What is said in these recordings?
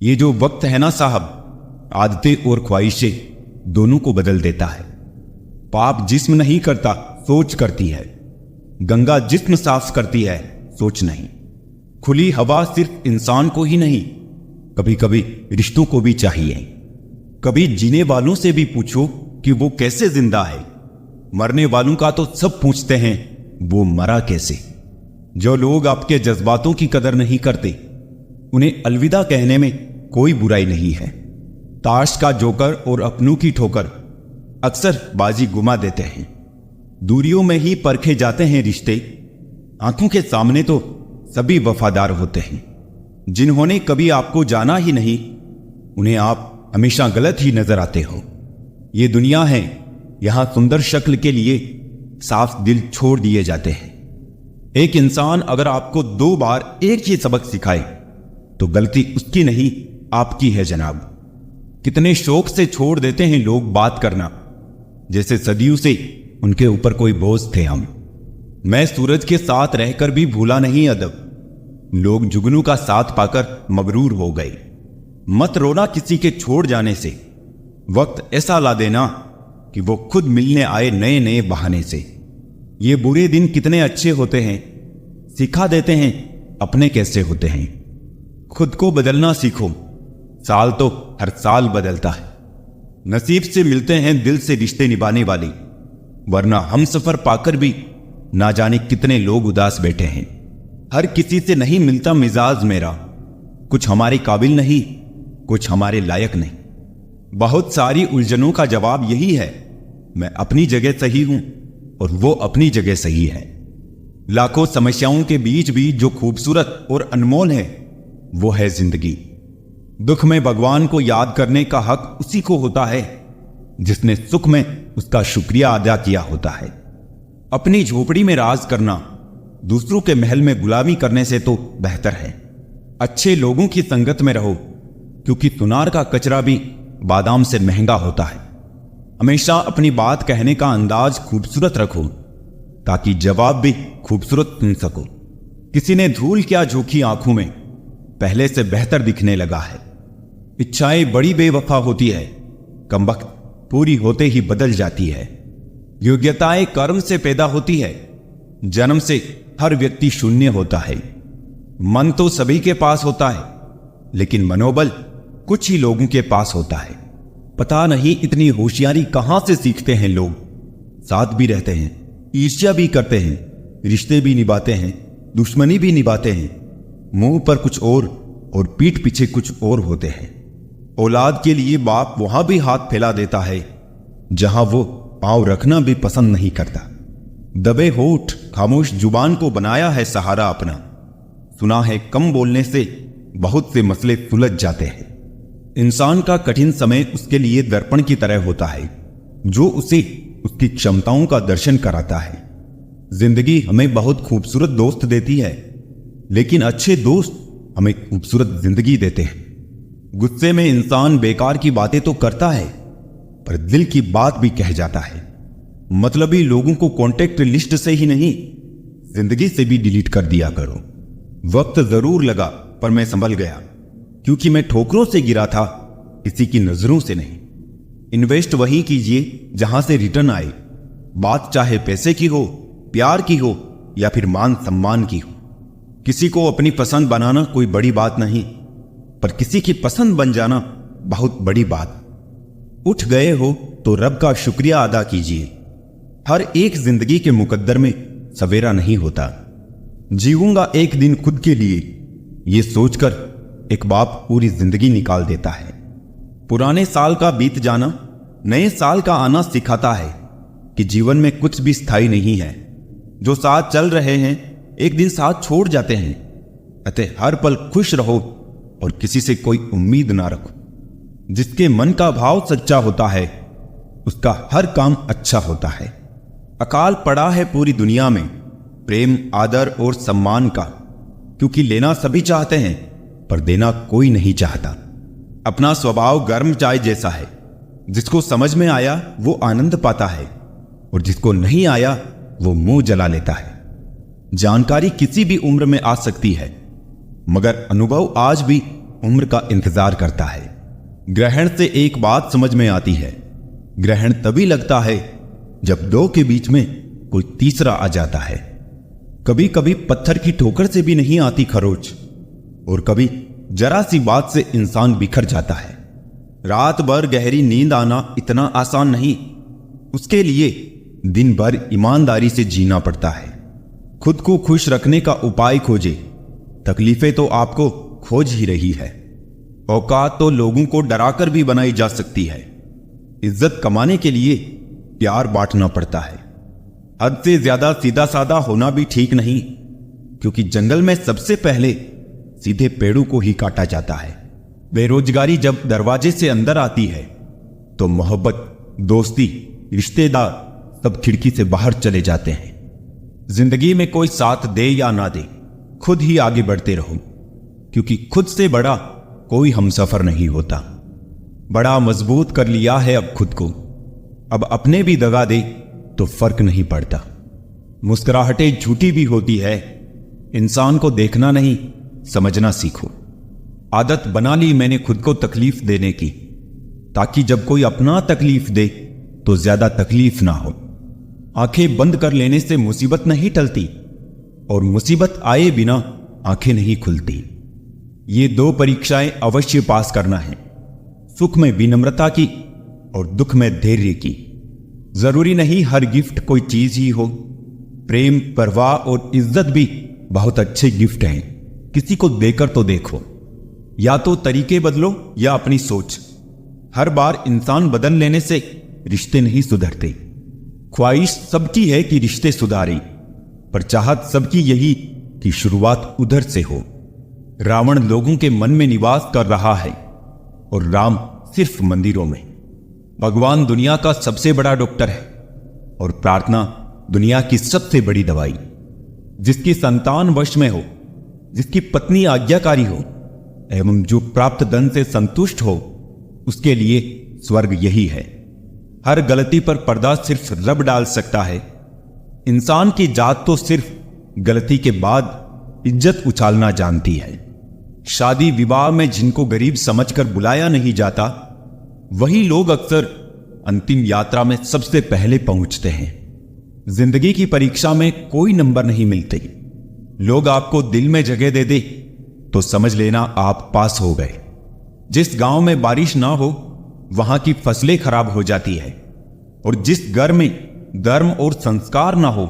ये जो वक्त है ना साहब, आदतें और ख्वाहिशें दोनों को बदल देता है। पाप जिस्म नहीं करता, सोच करती है। गंगा जिस्म साफ करती है, सोच नहीं। खुली हवा सिर्फ इंसान को ही नहीं, कभी कभी रिश्तों को भी चाहिए। कभी जीने वालों से भी पूछो कि वो कैसे जिंदा है। मरने वालों का तो सब पूछते हैं, वो मरा कैसे। जो लोग आपके जज्बातों की कदर नहीं करते, उन्हें अलविदा कहने में कोई बुराई नहीं है। ताश का जोकर और अपनों की ठोकर अक्सर बाजी गुमा देते हैं। दूरियों में ही परखे जाते हैं रिश्ते, आंखों के सामने तो सभी वफादार होते हैं। जिन्होंने कभी आपको जाना ही नहीं, उन्हें आप हमेशा गलत ही नजर आते हो। ये दुनिया है, यहां सुंदर शक्ल के लिए साफ दिल छोड़ दिए जाते हैं। एक इंसान अगर आपको 2 बार एक ही सबक सिखाए तो गलती उसकी नहीं, आपकी है जनाब। कितने शौक से छोड़ देते हैं लोग बात करना, जैसे सदियों से उनके ऊपर कोई बोझ थे हम। मैं सूरज के साथ रहकर भी भूला नहीं अदब, लोग जुगनू का साथ पाकर मगरूर हो गए। मत रोना किसी के छोड़ जाने से, वक्त ऐसा ला देना कि वो खुद मिलने आए नए नए बहाने से। ये बुरे दिन कितने अच्छे होते हैं, सिखा देते हैं अपने कैसे होते हैं। खुद को बदलना सीखो, साल तो हर साल बदलता है। नसीब से मिलते हैं दिल से रिश्ते निभाने वाले, वरना हम सफर पाकर भी ना जाने कितने लोग उदास बैठे हैं। हर किसी से नहीं मिलता मिजाज मेरा, कुछ हमारे काबिल नहीं, कुछ हमारे लायक नहीं। बहुत सारी उलझनों का जवाब यही है, मैं अपनी जगह सही हूं और वो अपनी जगह सही है। लाखों समस्याओं के बीच भी जो खूबसूरत और अनमोल है, वो है जिंदगी। दुख में भगवान को याद करने का हक उसी को होता है जिसने सुख में उसका शुक्रिया अदा किया होता है। अपनी झोपड़ी में राज करना दूसरों के महल में गुलामी करने से तो बेहतर है। अच्छे लोगों की संगत में रहो, क्योंकि सुनार का कचरा भी बादाम से महंगा होता है। हमेशा अपनी बात कहने का अंदाज खूबसूरत रखो, ताकि जवाब भी खूबसूरत सुन सको। किसी ने धूल क्या झोंकी आंखों में, पहले से बेहतर दिखने लगा है। इच्छाएं बड़ी बेवफा होती है, कमबख्त पूरी होते ही बदल जाती है। योग्यताएं कर्म से पैदा होती है, जन्म से हर व्यक्ति शून्य होता है। मन तो सभी के पास होता है, लेकिन मनोबल कुछ ही लोगों के पास होता है। पता नहीं इतनी होशियारी कहां से सीखते हैं लोग। साथ भी रहते हैं, ईर्ष्या भी करते हैं, रिश्ते भी निभाते हैं, दुश्मनी भी निभाते हैं। मुंह पर कुछ और पीठ पीछे कुछ और होते हैं। औलाद के लिए बाप वहां भी हाथ फैला देता है जहां वो पांव रखना भी पसंद नहीं करता। दबे होठ खामोश जुबान को बनाया है सहारा अपना। सुना है कम बोलने से बहुत से मसले सुलझ जाते हैं। इंसान का कठिन समय उसके लिए दर्पण की तरह होता है, जो उसे उसकी क्षमताओं का दर्शन कराता है। जिंदगी हमें बहुत खूबसूरत दोस्त देती है, लेकिन अच्छे दोस्त हमें खूबसूरत जिंदगी देते हैं। गुस्से में इंसान बेकार की बातें तो करता है, पर दिल की बात भी कह जाता है। मतलबी लोगों को कॉन्टेक्ट लिस्ट से ही नहीं, जिंदगी से भी डिलीट कर दिया करो। वक्त जरूर लगा, पर मैं संभल गया, क्योंकि मैं ठोकरों से गिरा था, किसी की नजरों से नहीं। इन्वेस्ट वहीं कीजिए जहां से रिटर्न आए। बात चाहे पैसे की हो, प्यार की हो या फिर मान सम्मान की हो। किसी को अपनी पसंद बनाना कोई बड़ी बात नहीं, पर किसी की पसंद बन जाना बहुत बड़ी बात। उठ गए हो तो रब का शुक्रिया अदा कीजिए। हर एक जिंदगी के मुकद्दर में सवेरा नहीं होता। जीऊंगा एक दिन खुद के लिए, ये सोचकर एक बाप पूरी जिंदगी निकाल देता है। पुराने साल का बीत जाना नए साल का आना सिखाता है कि जीवन में कुछ भी स्थायी नहीं है। जो साथ चल रहे हैं एक दिन साथ छोड़ जाते हैं। अतः हर पल खुश रहो और किसी से कोई उम्मीद ना रखो। जिसके मन का भाव सच्चा होता है, उसका हर काम अच्छा होता है। अकाल पड़ा है पूरी दुनिया में प्रेम, आदर और सम्मान का, क्योंकि लेना सभी चाहते हैं, पर देना कोई नहीं चाहता। अपना स्वभाव गर्म चाय जैसा है, जिसको समझ में आया वो आनंद पाता है, और जिसको नहीं आया वो मुंह जला लेता है। जानकारी किसी भी उम्र में आ सकती है, मगर अनुभव आज भी उम्र का इंतजार करता है। ग्रहण से एक बात समझ में आती है, ग्रहण तभी लगता है जब दो के बीच में कोई तीसरा आ जाता है। कभी कभी पत्थर की ठोकर से भी नहीं आती खरोच, और कभी जरा सी बात से इंसान बिखर जाता है। रात भर गहरी नींद आना इतना आसान नहीं, उसके लिए दिन भर ईमानदारी से जीना पड़ता है। खुद को खुश रखने का उपाय खोजे, तकलीफें तो आपको खोज ही रही है। औकात तो लोगों को डराकर भी बनाई जा सकती है। इज्जत कमाने के लिए प्यार बांटना पड़ता है। हद से ज्यादा सीधा साधा होना भी ठीक नहीं, क्योंकि जंगल में सबसे पहले सीधे पेड़ों को ही काटा जाता है। बेरोजगारी जब दरवाजे से अंदर आती है तो मोहब्बत, दोस्ती, रिश्तेदार सब खिड़की से बाहर चले जाते हैं। जिंदगी में कोई साथ दे या ना दे, खुद ही आगे बढ़ते रहो, क्योंकि खुद से बड़ा कोई हमसफर नहीं होता। बड़ा मजबूत कर लिया है अब खुद को, अब अपने भी दगा दे तो फर्क नहीं पड़ता। मुस्कुराहटें झूठी भी होती है, इंसान को देखना नहीं समझना सीखो। आदत बना ली मैंने खुद को तकलीफ देने की, ताकि जब कोई अपना तकलीफ दे तो ज्यादा तकलीफ ना हो। आंखें बंद कर लेने से मुसीबत नहीं टलती, और मुसीबत आए बिना आंखें नहीं खुलती। ये दो परीक्षाएं अवश्य पास करना है, सुख में विनम्रता की और दुख में धैर्य की। जरूरी नहीं हर गिफ्ट कोई चीज ही हो। प्रेम, परवाह और इज्जत भी बहुत अच्छे गिफ्ट हैं, किसी को देकर तो देखो। या तो तरीके बदलो या अपनी सोच। हर बार इंसान बदल लेने से रिश्ते नहीं सुधरते। ख्वाहिश सबकी है कि रिश्ते सुधारे, पर चाहत सबकी यही कि शुरुआत उधर से हो। रावण लोगों के मन में निवास कर रहा है और राम सिर्फ मंदिरों में। भगवान दुनिया का सबसे बड़ा डॉक्टर है और प्रार्थना दुनिया की सबसे बड़ी दवाई। जिसकी संतान वश में हो, जिसकी पत्नी आज्ञाकारी हो एवं जो प्राप्त धन से संतुष्ट हो, उसके लिए स्वर्ग यही है। हर गलती पर पर्दा सिर्फ रब डाल सकता है। इंसान की जात तो सिर्फ गलती के बाद इज्जत उछालना जानती है। शादी विवाह में जिनको गरीब समझकर बुलाया नहीं जाता, वही लोग अक्सर अंतिम यात्रा में सबसे पहले पहुंचते हैं। जिंदगी की परीक्षा में कोई नंबर नहीं मिलते। लोग आपको दिल में जगह दे दे तो समझ लेना आप पास हो गए। जिस गांव में बारिश ना हो वहां की फसलें खराब हो जाती है, और जिस घर में धर्म और संस्कार ना हो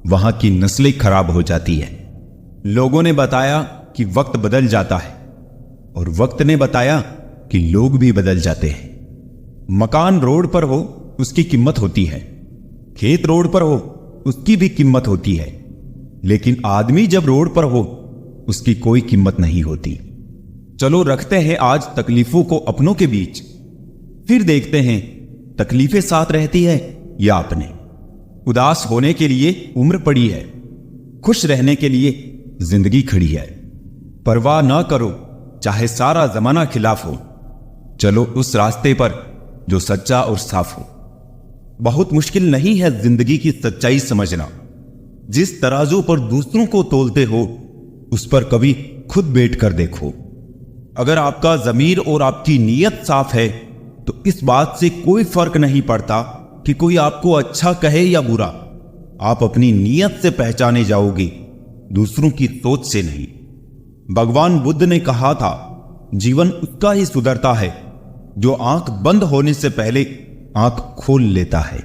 वहां की नस्लें खराब हो जाती है। लोगों ने बताया कि वक्त बदल जाता है, और वक्त ने बताया कि लोग भी बदल जाते हैं। मकान रोड पर हो उसकी कीमत होती है, खेत रोड पर हो उसकी भी कीमत होती है, लेकिन आदमी जब रोड पर हो उसकी कोई कीमत नहीं होती। चलो रखते हैं आज तकलीफों को अपनों के बीच, फिर देखते हैं तकलीफें साथ रहती है या अपने। उदास होने के लिए उम्र पड़ी है, खुश रहने के लिए जिंदगी खड़ी है। परवाह ना करो चाहे सारा जमाना खिलाफ हो, चलो उस रास्ते पर जो सच्चा और साफ हो। बहुत मुश्किल नहीं है जिंदगी की सच्चाई समझना। जिस तराजू पर दूसरों को तोलते हो उस पर कभी खुद बैठ कर देखो। अगर आपका जमीर और आपकी नीयत साफ है तो इस बात से कोई फर्क नहीं पड़ता कि कोई आपको अच्छा कहे या बुरा। आप अपनी नीयत से पहचाने जाओगे, दूसरों की सोच से नहीं। भगवान बुद्ध ने कहा था, जीवन उसका ही सुधरता है जो आंख बंद होने से पहले आंख खोल लेता है।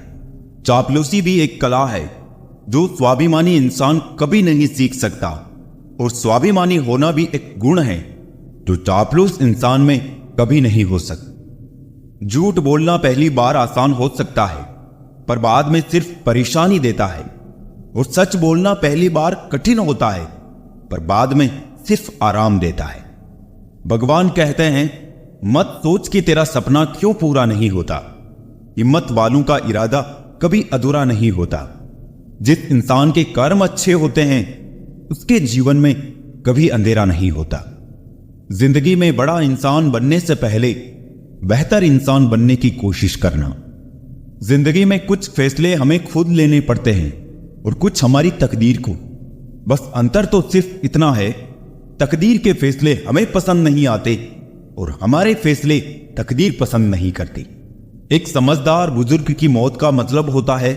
चापलूसी भी एक कला है जो स्वाभिमानी इंसान कभी नहीं सीख सकता, और स्वाभिमानी होना भी एक गुण है जो चापलूस इंसान में कभी नहीं हो सकता। झूठ बोलना पहली बार आसान हो सकता है, पर बाद में सिर्फ परेशानी देता है, और सच बोलना पहली बार कठिन होता है, पर बाद में सिर्फ आराम देता है। भगवान कहते हैं, मत सोच कि तेरा सपना क्यों पूरा नहीं होता। हिम्मत वालों का इरादा कभी अधूरा नहीं होता। जिस इंसान के कर्म अच्छे होते हैं उसके जीवन में कभी अंधेरा नहीं होता। जिंदगी में बड़ा इंसान बनने से पहले बेहतर इंसान बनने की कोशिश करना। जिंदगी में कुछ फैसले हमें खुद लेने पड़ते हैं और कुछ हमारी तकदीर को। बस अंतर तो सिर्फ इतना है तकदीर के फैसले हमें पसंद नहीं आते और हमारे फैसले तकदीर पसंद नहीं करती। एक समझदार बुजुर्ग की मौत का मतलब होता है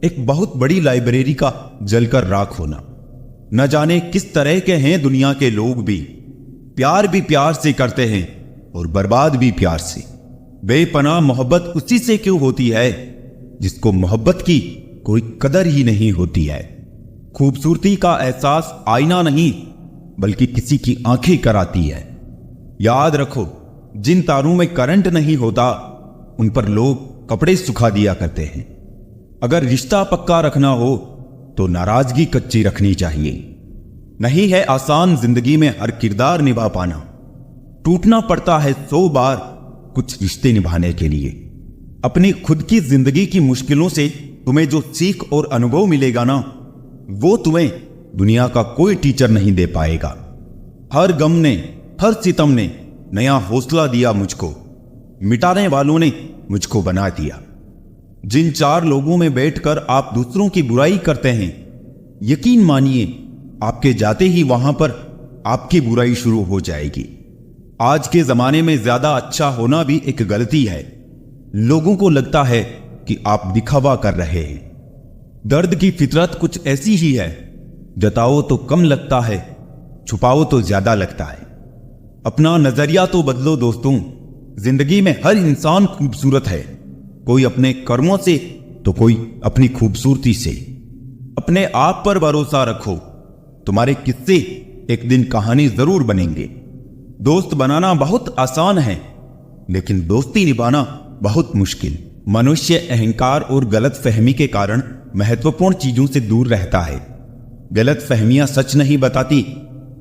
एक बहुत बड़ी लाइब्रेरी का जलकर राख होना। न जाने किस तरह के हैं दुनिया के लोग भी प्यार से करते हैं और बर्बाद भी प्यार से। बेपनाह मोहब्बत उसी से क्यों होती है जिसको मोहब्बत की कोई कदर ही नहीं होती है। खूबसूरती का एहसास आईना नहीं बल्कि किसी की आंखें कराती है। याद रखो, जिन तारों में करंट नहीं होता उन पर लोग कपड़े सुखा दिया करते हैं। अगर रिश्ता पक्का रखना हो तो नाराजगी कच्ची रखनी चाहिए। नहीं है आसान जिंदगी में हर किरदार निभा पाना। टूटना पड़ता है 100 बार कुछ रिश्ते निभाने के लिए। अपनी खुद की जिंदगी की मुश्किलों से तुम्हें जो सीख और अनुभव मिलेगा ना, वो तुम्हें दुनिया का कोई टीचर नहीं दे पाएगा। हर गम ने, हर सितम ने नया हौसला दिया मुझको। मिटाने वालों ने मुझको बना दिया। जिन 4 लोगों में बैठकर आप दूसरों की बुराई करते हैं, यकीन मानिए आपके जाते ही वहां पर आपकी बुराई शुरू हो जाएगी। आज के जमाने में ज्यादा अच्छा होना भी एक गलती है। लोगों को लगता है कि आप दिखावा कर रहे हैं। दर्द की फितरत कुछ ऐसी ही है, जताओ तो कम लगता है, छुपाओ तो ज्यादा लगता है। अपना नजरिया तो बदलो दोस्तों। जिंदगी में हर इंसान खूबसूरत है, कोई अपने कर्मों से तो कोई अपनी खूबसूरती से। अपने आप पर भरोसा रखो, तुम्हारे किस्से एक दिन कहानी जरूर बनेंगे। दोस्त बनाना बहुत आसान है लेकिन दोस्ती निभाना बहुत मुश्किल। मनुष्य अहंकार और गलत फहमी के कारण महत्वपूर्ण चीजों से दूर रहता है। गलत फहमियां सच नहीं बताती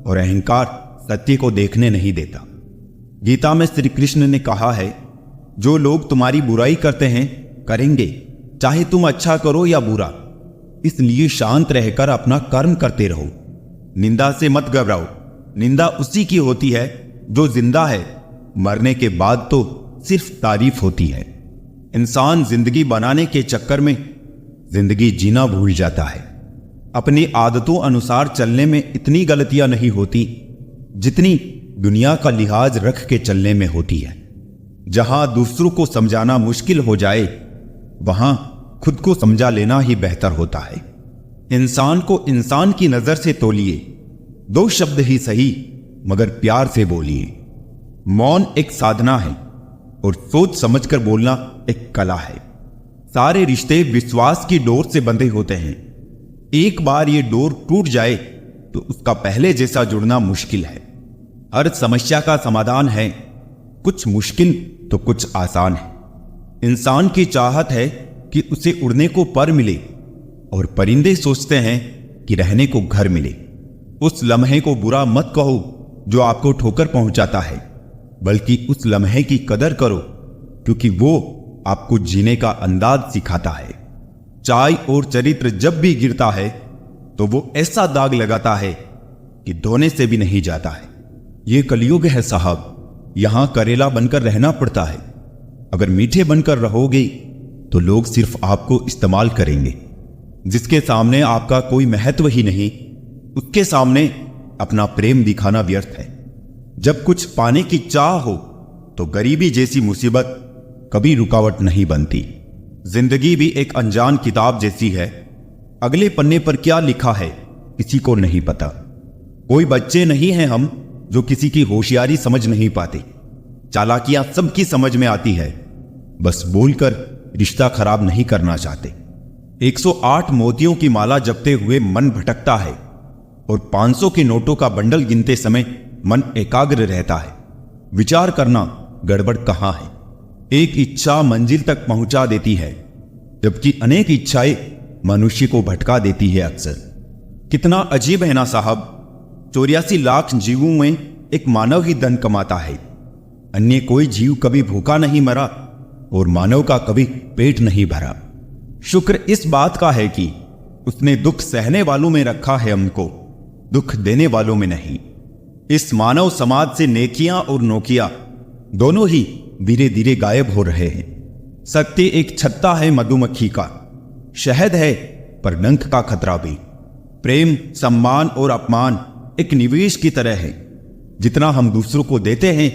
और अहंकार सत्य को देखने नहीं देता। गीता में श्री कृष्ण ने कहा है, जो लोग तुम्हारी बुराई करते हैं करेंगे, चाहे तुम अच्छा करो या बुरा। इसलिए शांत रहकर अपना कर्म करते रहो। निंदा से मत घबराओ। निंदा उसी की होती है जो जिंदा है। मरने के बाद तो सिर्फ तारीफ होती है। इंसान जिंदगी बनाने के चक्कर में जिंदगी जीना भूल जाता है। अपनी आदतों अनुसार चलने में इतनी गलतियां नहीं होती जितनी दुनिया का लिहाज रख के चलने में होती है। जहां दूसरों को समझाना मुश्किल हो जाए वहां खुद को समझा लेना ही बेहतर होता है। इंसान को इंसान की नजर से तोलिए। 2 शब्द ही सही मगर प्यार से बोलिए। मौन एक साधना है और सोच समझकर बोलना एक कला है। सारे रिश्ते विश्वास की डोर से बंधे होते हैं। एक बार ये डोर टूट जाए तो उसका पहले जैसा जुड़ना मुश्किल है। हर समस्या का समाधान है, कुछ मुश्किल तो कुछ आसान है। इंसान की चाहत है कि उसे उड़ने को पर मिले और परिंदे सोचते हैं कि रहने को घर मिले। उस लम्हे को बुरा मत कहो जो आपको ठोकर पहुंचाता है, बल्कि उस लम्हे की कदर करो क्योंकि वो आपको जीने का अंदाज सिखाता है। चाय और चरित्र जब भी गिरता है तो वो ऐसा दाग लगाता है कि धोने से भी नहीं जाता है। ये कलयुग है साहब, यहां करेला बनकर रहना पड़ता है। अगर मीठे बनकर रहोगे तो लोग सिर्फ आपको इस्तेमाल करेंगे। जिसके सामने आपका कोई महत्व ही नहीं, उसके सामने अपना प्रेम दिखाना व्यर्थ है। जब कुछ पाने की चाह हो तो गरीबी जैसी मुसीबत कभी रुकावट नहीं बनती। जिंदगी भी एक अनजान किताब जैसी है। अगले पन्ने पर क्या लिखा है किसी को नहीं पता। कोई बच्चे नहीं हैं हम जो किसी की होशियारी समझ नहीं पाते। चालाकियां सबकी समझ में आती है, बस बोलकर रिश्ता खराब नहीं करना चाहते। 108 मोतियों की माला जपते हुए मन भटकता है और 500 के नोटों का बंडल गिनते समय मन एकाग्र रहता है। विचार करना गड़बड़ कहां है। एक इच्छा मंजिल तक पहुंचा देती है जबकि अनेक इच्छाएं मनुष्य को भटका देती है अक्सर। कितना अजीब है ना साहब, 84 लाख जीवों में एक मानव ही धन कमाता है। अन्य कोई जीव कभी भूखा नहीं मरा और मानव का कभी पेट नहीं भरा। शुक्र इस बात का है कि उसने दुख सहने वालों में रखा है हमको, दुख देने वालों में नहीं। इस मानव समाज से नेकियां और नोकियां दोनों ही धीरे धीरे गायब हो रहे हैं। सत्य एक छत्ता है मधुमक्खी का, शहद है पर डंक का खतरा भी। प्रेम, सम्मान और अपमान एक निवेश की तरह है। जितना हम दूसरों को देते हैं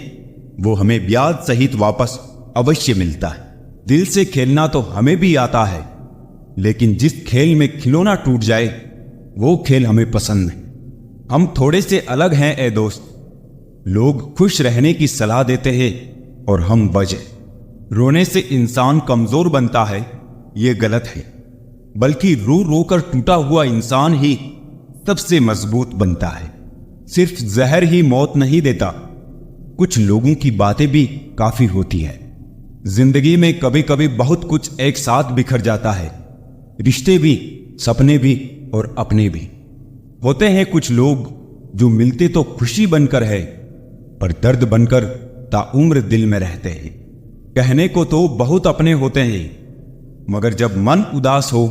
वो हमें ब्याज सहित वापस अवश्य मिलता है। दिल से खेलना तो हमें भी आता है, लेकिन जिस खेल में खिलौना टूट जाए वो खेल हमें पसंद नहीं। हम थोड़े से अलग हैं ए दोस्त। लोग खुश रहने की सलाह देते हैं और हम बजे। रोने से इंसान कमजोर बनता है, ये गलत है। बल्कि रो रो कर टूटा हुआ इंसान ही सबसे मजबूत बनता है। सिर्फ जहर ही मौत नहीं देता, कुछ लोगों की बातें भी काफी होती है। जिंदगी में कभी कभी बहुत कुछ एक साथ बिखर जाता है, रिश्ते भी, सपने भी और अपने भी। होते हैं कुछ लोग जो मिलते तो खुशी बनकर है, पर दर्द बनकर ताउम्र दिल में रहते हैं। कहने को तो बहुत अपने होते हैं, मगर जब मन उदास हो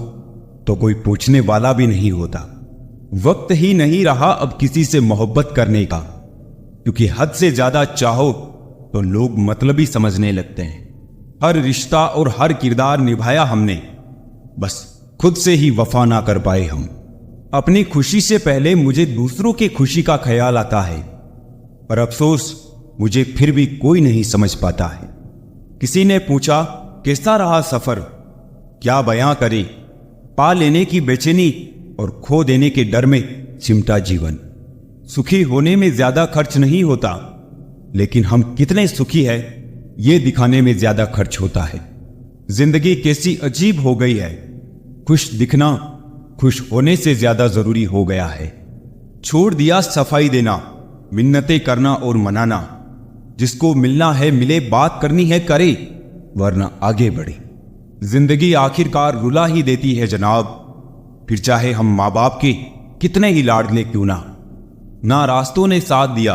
तो कोई पूछने वाला भी नहीं होता। वक्त ही नहीं रहा अब किसी से मोहब्बत करने का, क्योंकि हद से ज्यादा चाहो तो लोग मतलबी समझने लगते हैं। हर रिश्ता और हर किरदार निभाया हमने, बस खुद से ही वफा ना कर पाए हम। अपनी खुशी से पहले मुझे दूसरों की खुशी का ख्याल आता है, पर अफसोस मुझे फिर भी कोई नहीं समझ पाता है। किसी ने पूछा कैसा रहा सफर, क्या बयां करे, पा लेने की बेचैनी और खो देने के डर में सिमटा जीवन। सुखी होने में ज्यादा खर्च नहीं होता, लेकिन हम कितने सुखी हैं ये दिखाने में ज्यादा खर्च होता है। जिंदगी कैसी अजीब हो गई है, खुश दिखना खुश होने से ज्यादा जरूरी हो गया है। छोड़ दिया सफाई देना, मिन्नतें करना और मनाना। जिसको मिलना है मिले, बात करनी है करे, वरना आगे बढ़े। जिंदगी आखिरकार रुला ही देती है जनाब, फिर चाहे हम माँ बाप के कितने ही लाडले क्यों ना। ना रास्तों ने साथ दिया,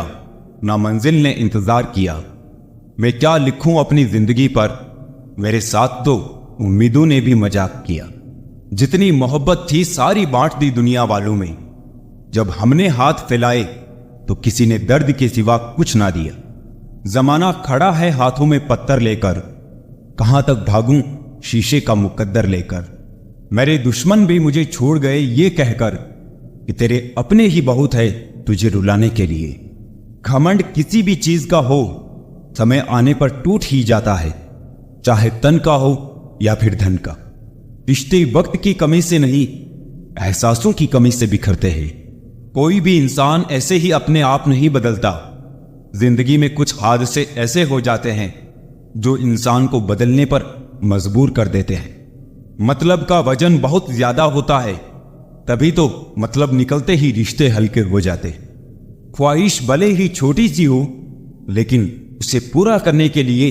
ना मंजिल ने इंतजार किया। मैं क्या लिखूं अपनी जिंदगी पर, मेरे साथ तो उम्मीदों ने भी मजाक किया। जितनी मोहब्बत थी सारी बांट दी दुनिया वालों में। जब हमने हाथ फैलाए तो किसी ने दर्द के सिवा कुछ ना दिया। जमाना खड़ा है हाथों में पत्थर लेकर, कहां तक भागूं शीशे का मुकद्दर लेकर। मेरे दुश्मन भी मुझे छोड़ गए ये कहकर कि तेरे अपने ही बहुत है तुझे रुलाने के लिए। घमंड किसी भी चीज का हो, समय आने पर टूट ही जाता है, चाहे तन का हो या फिर धन का। रिश्ते वक्त की कमी से नहीं, एहसासों की कमी से बिखरते हैं। कोई भी इंसान ऐसे ही अपने आप नहीं बदलता। जिंदगी में कुछ हादसे ऐसे हो जाते हैं जो इंसान को बदलने पर मजबूर कर देते हैं। मतलब का वजन बहुत ज्यादा होता है, तभी तो मतलब निकलते ही रिश्ते हल्के हो जाते हैं। ख्वाहिश भले ही छोटी सी हो, लेकिन उसे पूरा करने के लिए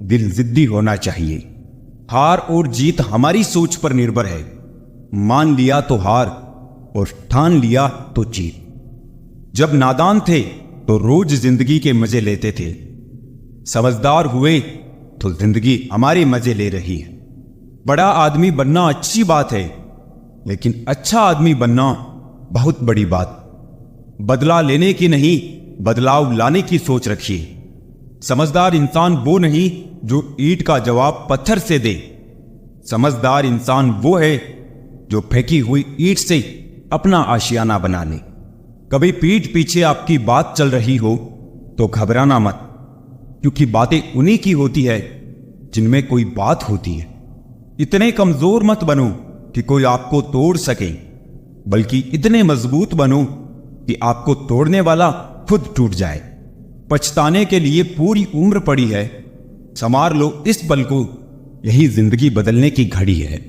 दिल जिद्दी होना चाहिए। हार और जीत हमारी सोच पर निर्भर है। मान लिया तो हार और ठान लिया तो जीत। जब नादान थे तो रोज जिंदगी के मजे लेते थे, समझदार हुए तो जिंदगी हमारे मजे ले रही है। बड़ा आदमी बनना अच्छी बात है, लेकिन अच्छा आदमी बनना बहुत बड़ी बात। बदला लेने की नहीं, बदलाव लाने की सोच रखिए। समझदार इंसान वो नहीं जो ईंट का जवाब पत्थर से दे। समझदार इंसान वो है जो फेंकी हुई ईंट से अपना आशियाना बना ले। कभी पीठ पीछे आपकी बात चल रही हो तो घबराना मत, क्योंकि बातें उन्हीं की होती है जिनमें कोई बात होती है। इतने कमजोर मत बनो कि कोई आपको तोड़ सके, बल्कि इतने मजबूत बनो कि आपको तोड़ने वाला खुद टूट जाए। पछताने के लिए पूरी उम्र पड़ी है, संवार लो इस पल को, यही जिंदगी बदलने की घड़ी है।